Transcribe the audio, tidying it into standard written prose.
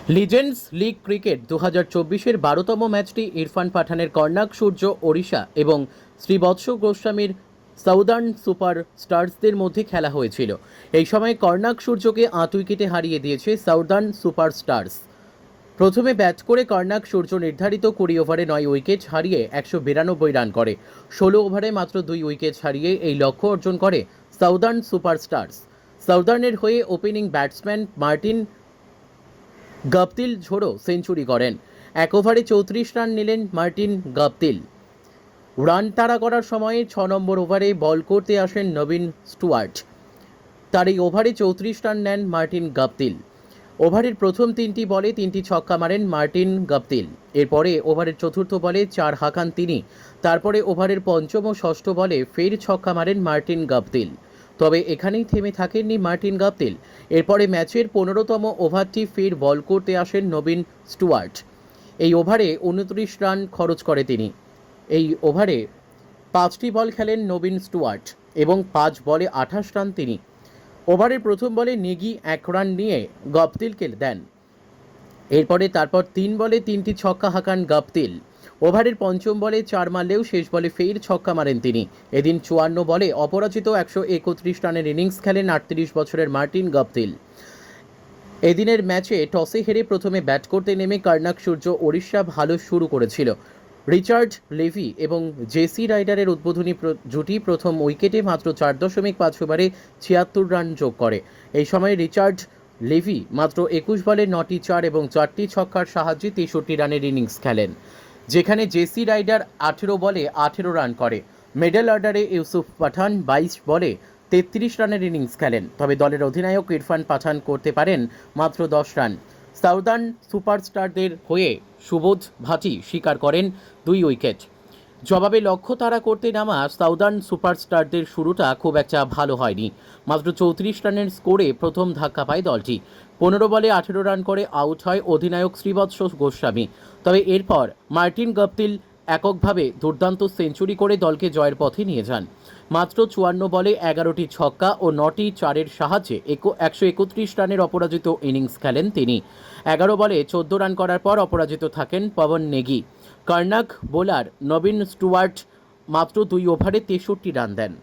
Legends league cricket 2024-এর 12তম ম্যাচটি ইরফান পাঠানের কর্ণাক সূর্য ওড়িশা এবং শ্রীবৎস গোস্বামীর সাউদার্ন সুপার স্টার্সদের মধ্যে খেলা হয়েছিল। এই সময় কর্ণাক সূর্যকে 8 উইকেটে হারিয়ে দিয়েছে সাউদার্ন সুপার স্টার্স। প্রথমে ব্যাট করে কর্ণাক সূর্য নির্ধারিত 20 ওভারে 9 উইকেট হারিয়ে 192 রান করে। 16 ওভারে মাত্র 2 উইকেট হারিয়ে এই লক্ষ্য অর্জন করে সাউদার্ন সুপার স্টার্স। সাউদার্নের হয়ে ওপেনিং ব্যাটসম্যান মার্টিন গাপতিল ঝোড়ো সেঞ্চুরি করেন। 1 ওভারে 34 রান নিলেন মার্টিন গাপতিল। রান তাড়া করার সময়ে 6 নম্বর ওভারে বল করতে আসেন নবীন স্টুয়ার্ট। তার এই ওভারে 34 রান নেন মার্টিন গাপতিল। ওভারের প্রথম 3টি বলে 3টি ছক্কা মারেন মার্টিন গাপতিল। এরপরে ওভারের চতুর্থ বলে 4 হাঁকান তিনি। তারপরে ওভারের পঞ্চম ও ষষ্ঠ বলে ফের ছক্কা মারেন মার্টিন গাপতিল। তবে এখানেই থেমে থাকেননি মার্টিন গাপতিল। এরপরে ম্যাচের 15তম ওভারটি ফের বল করতে আসেন নবীন স্টুয়ার্ট। এই ওভারে 29 রান খরচ করে তিনি। এই ওভারে 5টি বল খেলেন নবীন স্টুয়ার্ট এবং 5 বলে 28 রান তিনি। ওভারের প্রথম বলে নেগি 1 রান নিয়ে গাপতিলকে দেন। এরপরে তারপর 3 বলে 3টি ছক্কা হাঁকান গাপতিল। ওভারের পঞ্চম বলে 4 মারলেও শেষ বলে ফের ছক্কা মারেন তিনি। এদিন 54 বলে অপরাজিত 131 রানের ইনিংস খেলেন 38 বছরের মার্টিন গাপতিল। এদিনের ম্যাচে টসে হেরে প্রথমে ব্যাট করতে নেমে কর্ণাক সূর্য ওড়িশা ভালো শুরু করেছিল। রিচার্ড লেভি এবং জেসি রাইডারের উদ্বোধনী জুটি প্রথম উইকেটে মাত্র 4.5 ওভারে 76 রান যোগ করে। এই সময় রিচার্ড লেভি মাত্র 21 বলে 9টি 4 এবং 4টি ছক্কার সাহায্যে 63 রানের ইনিংস খেলেন, যেখানে জেসি রাইডার 18 বলে 18 রান করে। মিডল অর্ডারে ইউসুফ পাঠান 22 বলে 33 রানের ইনিংস খেলেন। তবে দলের অধিনায়ক ইরফান পাঠান করতে পারেন মাত্র 10 রান। সাউদার্ন সুপারস্টারদের হয়ে সুবোধ ভাটি শিকার করেন 2 উইকেট। জবাবে লক্ষ্য তাড়া করতে নামা সাউদার্ন সুপারস্টারদের শুরুটা খুব একটা ভালো হয়নি। মাত্র 34 রানের স্কোরে প্রথম ধাক্কা পায় দলটি। 15 বলে 18 রান করে আউট হয় অধিনায়ক শ্রীবৎস গোস্বামী। তবে এরপর মার্টিন গাপতিল এককভাবে দুর্দান্ত সেঞ্চুরি করে দলকে জয়ের পথে নিয়ে যান। মাত্র 54 বলে 11টি ছক্কা ও 9টি 4-এর সাহায্যে 131 রানের অপরাজিত ইনিংস খেলেন তিনি। 11 বলে 14 রান করার পর অপরাজিত থাকেন পবন নেগি। কর্ণাক বোলার নবীন স্টুয়ার্ট মাত্র 2 ওভারে 63 রান দেন।